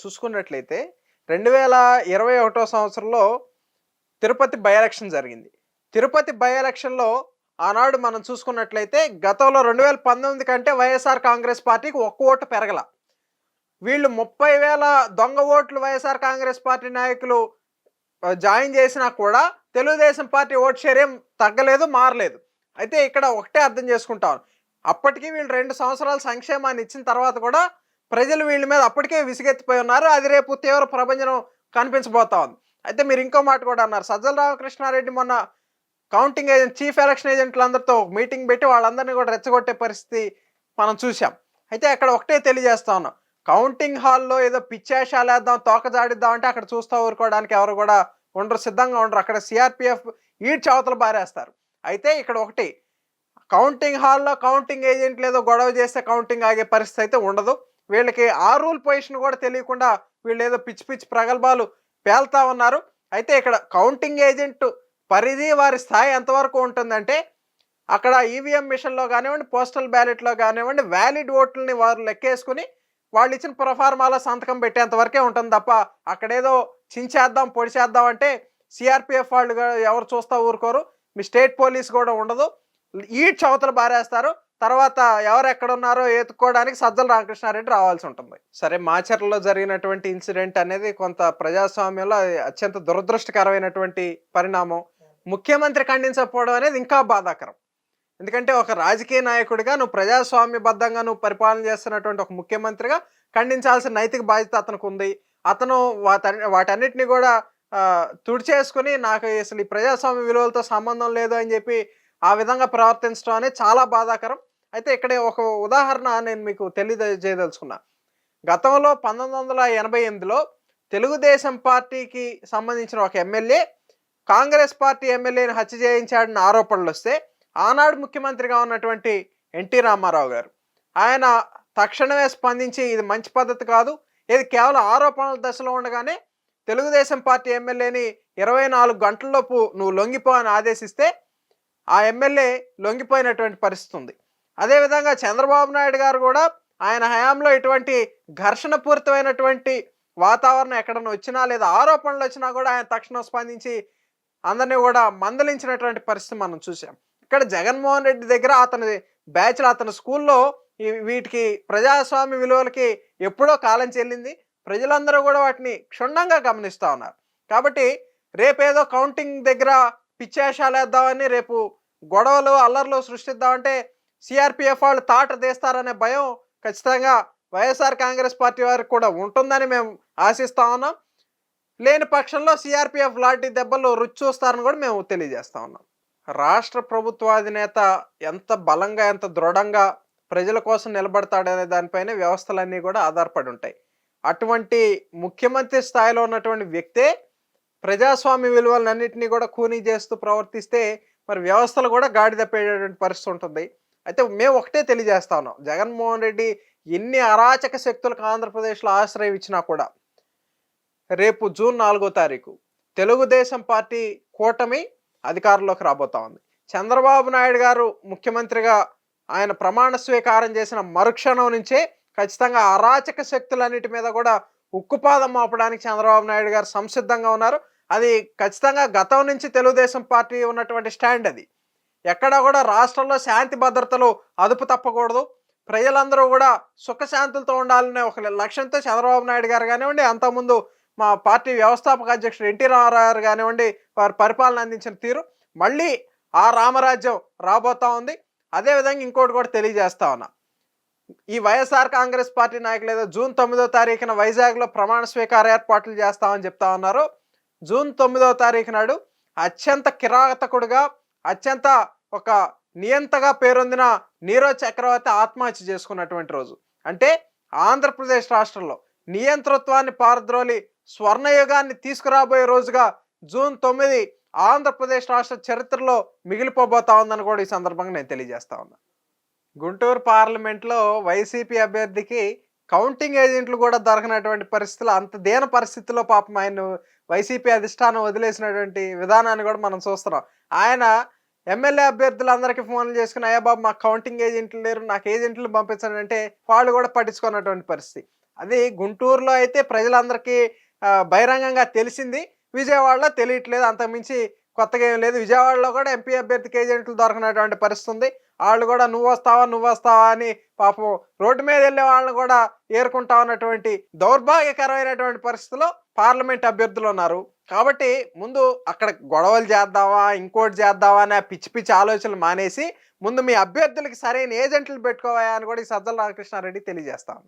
చూసుకున్నట్లయితే 2021 సంవత్సరంలో Tirupati by election జరిగింది. తిరుపతి బై ఎలక్షన్‌లో ఆనాడు మనం చూసుకున్నట్లయితే గతంలో 2019 కంటే వైఎస్ఆర్ కాంగ్రెస్ పార్టీకి ఒక్క ఓటు పెరగల. వీళ్ళు 30,000 దొంగ ఓట్లు వైఎస్ఆర్ కాంగ్రెస్ పార్టీ నాయకులు జాయిన్ చేసినా కూడా తెలుగుదేశం పార్టీ ఓట్ షేర్ ఏం తగ్గలేదు, మారలేదు. అయితే ఇక్కడ ఒకటే అర్థం చేసుకుంటాం. అప్పటికి వీళ్ళు 2 సంవత్సరాలు సంక్షేమాన్ని ఇచ్చిన తర్వాత కూడా ప్రజలు వీళ్ళ మీద అప్పటికే విసిగెత్తిపోయి ఉన్నారు. అది రేపు తీవ్ర ప్రభంజనం కనిపించబోతా ఉంది. అయితే మీరు ఇంకో మాట కూడా అన్నారు. సజ్జల రామకృష్ణారెడ్డి మొన్న కౌంటింగ్ ఏజెంట్, చీఫ్ ఎలక్షన్ ఏజెంట్లందరితో మీటింగ్ పెట్టి వాళ్ళందరినీ కూడా రెచ్చగొట్టే పరిస్థితి మనం చూసాం. అయితే అక్కడ ఒకటే తెలియజేస్తా ఉన్నాం. కౌంటింగ్ హాల్‌లో ఏదో పిచ్చేషాలేద్దాం, తోక జాడిద్దాం అంటే అక్కడ చూస్తా ఊరుకోవడానికి ఎవరు కూడా ఉండరు, సిద్ధంగా ఉండరు. అక్కడ సీఆర్‌పీఎఫ్ ఈడ్చి అవతల బారేస్తారు. అయితే ఇక్కడ ఒకటి, కౌంటింగ్ హాల్‌లో కౌంటింగ్ ఏజెంట్లు ఏదో గొడవ చేస్తే కౌంటింగ్ ఆగే పరిస్థితి అయితే ఉండదు. వీళ్ళకి ఆ రూల్ పొజిషన్ కూడా తెలియకుండా వీళ్ళేదో పిచ్చి పిచ్చి ప్రగల్భాలు పేల్తా ఉన్నారు. అయితే ఇక్కడ కౌంటింగ్ ఏజెంట్ పరిధి, వారి స్థాయి ఎంతవరకు ఉంటుందంటే అక్కడ ఈవీఎం మిషన్‌లో గానివ్వండి, పోస్టల్ బ్యాలెట్‌లో గానివ్వండి, వ్యాలిడ్ ఓట్లని వారు లెక్కేసుకొని వాళ్ళు ఇచ్చిన ప్రొఫార్మాలో సంతకం పెట్టేంత వరకే ఉంటుంది తప్ప అక్కడేదో చించేద్దాం, పొడిచేద్దాం అంటే సీఆర్‌పీఎఫ్ వాళ్ళు ఎవరు చూస్తా ఊరుకోరు. మీ స్టేట్ పోలీస్ కూడా ఉండదు. ఈడ్చి అవతల బారేస్తారు. తర్వాత ఎవరెక్కడున్నారో ఎతుక్కోవడానికి సజ్జల రామకృష్ణారెడ్డి రావాల్సి ఉంటుంది. సరే, మాచర్లలో జరిగినటువంటి ఇన్సిడెంట్ అనేది కొంత ప్రజాస్వామ్యంలో అది అత్యంత దురదృష్టకరమైనటువంటి పరిణామం. ముఖ్యమంత్రి ఖండించకపోవడం అనేది ఇంకా బాధాకరం. ఎందుకంటే ఒక రాజకీయ నాయకుడిగా నువ్వు ప్రజాస్వామ్యబద్ధంగా నువ్వు పరిపాలన చేస్తున్నటువంటి ఒక ముఖ్యమంత్రిగా ఖండించాల్సిన నైతిక బాధ్యత అతనికి ఉంది. అతను వాటన్నిటిని కూడా తుడిచేసుకుని నాకు అసలు ఈ ప్రజాస్వామ్య విలువలతో సంబంధం లేదు అని చెప్పి ఆ విధంగా ప్రవర్తించడం అనేది చాలా బాధాకరం. అయితే ఇక్కడ ఒక ఉదాహరణ నేను మీకు తెలియజేయదలుచుకున్నా. గతంలో 1988లో తెలుగుదేశం పార్టీకి సంబంధించిన ఒక ఎమ్మెల్యే కాంగ్రెస్ పార్టీ ఎమ్మెల్యేని హత్య చేయించాడని ఆరోపణలు వస్తే ఆనాడు ముఖ్యమంత్రిగా ఉన్నటువంటి ఎన్టీ రామారావు గారు ఆయన తక్షణమే స్పందించి ఇది మంచి పద్ధతి కాదు, ఇది కేవలం ఆరోపణల దశలో ఉండగానే తెలుగుదేశం పార్టీ ఎమ్మెల్యేని 24 గంటల్లోపు నువ్వు లొంగిపో అని ఆదేశిస్తే ఆ ఎమ్మెల్యే లొంగిపోయినటువంటి పరిస్థితి ఉంది. అదేవిధంగా చంద్రబాబు నాయుడు గారు కూడా ఆయన హయాంలో ఇటువంటి ఘర్షణ పూరితమైనటువంటి వాతావరణం ఎక్కడన్నా వచ్చినా లేదా ఆరోపణలు వచ్చినా కూడా ఆయన తక్షణం స్పందించి అందరినీ కూడా మందలించినటువంటి పరిస్థితి మనం చూసాం. ఇక్కడ జగన్మోహన్ రెడ్డి దగ్గర అతని బ్యాచ్లో అతని స్కూల్లో వీటికి ప్రజాస్వామ్య విలువలకి ఎప్పుడో కాలం చెల్లింది. ప్రజలందరూ కూడా వాటిని క్షుణ్ణంగా గమనిస్తూ ఉన్నారు. కాబట్టి రేపేదో కౌంటింగ్ దగ్గర పిచ్చేషాలేద్దామని, రేపు గొడవలు అల్లర్లు సృష్టిద్దామంటే సిఆర్‌పీఎఫ్ వాళ్ళు తాట తీస్తారనే భయం ఖచ్చితంగా వైఎస్ఆర్ కాంగ్రెస్ పార్టీ వారికి కూడా ఉంటుందని మేము ఆశిస్తా ఉన్నాం. లేని పక్షంలో సిఆర్‌పీఎఫ్ లాంటి దెబ్బలు రుచి చూస్తారని కూడా మేము తెలియజేస్తా ఉన్నాం. రాష్ట్ర ప్రభుత్వాధినేత ఎంత బలంగా, ఎంత దృఢంగా ప్రజల కోసం నిలబడతాడనే దానిపైనే వ్యవస్థలన్నీ కూడా ఆధారపడి ఉంటాయి. అటువంటి ముఖ్యమంత్రి స్థాయిలో ఉన్నటువంటి వ్యక్తే ప్రజాస్వామ్య విలువలన్నింటినీ కూడా ఖూనీ చేస్తూ ప్రవర్తిస్తే మరి వ్యవస్థలు కూడా గాడి తప్పేటటువంటి పరిస్థితి ఉంటుంది. అయితే మేము ఒకటే తెలియజేస్తా ఉన్నాం. జగన్మోహన్ రెడ్డి ఎన్ని అరాచక శక్తులకు ఆంధ్రప్రదేశ్లో ఆశ్రయం ఇచ్చినా కూడా రేపు జూన్ 4వ తారీఖు తెలుగుదేశం పార్టీ కూటమి అధికారంలోకి రాబోతా ఉంది. చంద్రబాబు నాయుడు గారు ముఖ్యమంత్రిగా ఆయన ప్రమాణ స్వీకారం చేసిన మరుక్షణం నుంచే ఖచ్చితంగా అరాచక శక్తులన్నిటి మీద కూడా ఉక్కుపాదం మోపడానికి చంద్రబాబు నాయుడు గారు సంసిద్ధంగా ఉన్నారు. అది ఖచ్చితంగా గతం నుంచి తెలుగుదేశం పార్టీ ఉన్నటువంటి స్టాండ్ అది. ఎక్కడ కూడా రాష్ట్రంలో శాంతి భద్రతలు అదుపు తప్పకూడదు, ప్రజలందరూ కూడా సుఖశాంతులతో ఉండాలనే ఒక లక్ష్యంతో చంద్రబాబు నాయుడు గారు కానివ్వండి, అంతకుముందు మా పార్టీ వ్యవస్థాపక అధ్యక్షుడు ఎన్టీ రామారావు గారు కానివ్వండి, వారి పరిపాలన అందించిన తీరు మళ్ళీ ఆ రామరాజ్యం రాబోతా ఉంది. అదేవిధంగా ఇంకోటి కూడా తెలియజేస్తా ఉన్నా. ఈ వైఎస్ఆర్ కాంగ్రెస్ పార్టీ నాయకులు ఏదో జూన్ 9వ తారీఖున వైజాగ్లో ప్రమాణ స్వీకార ఏర్పాట్లు చేస్తామని చెప్తా ఉన్నారు. జూన్ 9వ తారీఖు నాడు అత్యంత కిరాతకుడుగా, అత్యంత ఒక నియంతగా పేరొందిన నీరజ్ చక్రవర్తి ఆత్మహత్య చేసుకున్నటువంటి రోజు. అంటే ఆంధ్రప్రదేశ్ రాష్ట్రంలో నియంతృత్వాన్ని పారద్రోలి స్వర్ణయుగాన్ని తీసుకురాబోయే రోజుగా జూన్ 9 ఆంధ్రప్రదేశ్ రాష్ట్ర చరిత్రలో మిగిలిపోబోతా ఉందని కూడా ఈ సందర్భంగా నేను తెలియజేస్తా ఉన్నా. గుంటూరు పార్లమెంట్లో వైసీపీ అభ్యర్థికి కౌంటింగ్ ఏజెంట్లు కూడా దొరకనటువంటి పరిస్థితులు, అంత దీన పరిస్థితుల్లో పాపం ఆయన వైసీపీ అధిష్టానం వదిలేసినటువంటి విధానాన్ని కూడా మనం చూస్తున్నాం. ఆయన ఎమ్మెల్యే అభ్యర్థులందరికీ ఫోన్లు చేసుకుని, అయ్యా బాబు మాకు కౌంటింగ్ ఏజెంట్లు లేరు, నాకు ఏజెంట్లు పంపించండి అంటే వాళ్ళు కూడా పట్టించుకున్నటువంటి పరిస్థితి. అది గుంటూరులో అయితే ప్రజలందరికీ బహిరంగంగా తెలిసింది. విజయవాడలో తెలియట్లేదు. అంతకుమించి కొత్తగా ఏం లేదు. విజయవాడలో కూడా ఎంపీ అభ్యర్థికి ఏజెంట్లు దొరకనటువంటి పరిస్థితి ఉంది. ఆళ్ళు గూడా నువ్వొస్తావా? నువ్వొస్తావా? అని పాపం రోడ్డు మీదెళ్ళే వాళ్ళని గూడా ఏరుకుంటా ఉన్నటువంటి దౌర్భాగ్యకరమైనటువంటి పరిస్థితిలో పార్లమెంట్ అభ్యర్థులున్నారు. కాబట్టి ముందు అక్కడ గొడవలు చేద్దామా? ఇంకోటి చేద్దామా? అనే పిచ్చి పిచ్చి ఆలోచనలు మానేసి ముందు మీ అభ్యర్థులకి సరైన ఏజెంట్‌లు పెట్టుకోవయ్యా అని కూడా ఈ సజ్జల రామకృష్ణారెడ్డి తెలియజేస్తా ఉన్నా.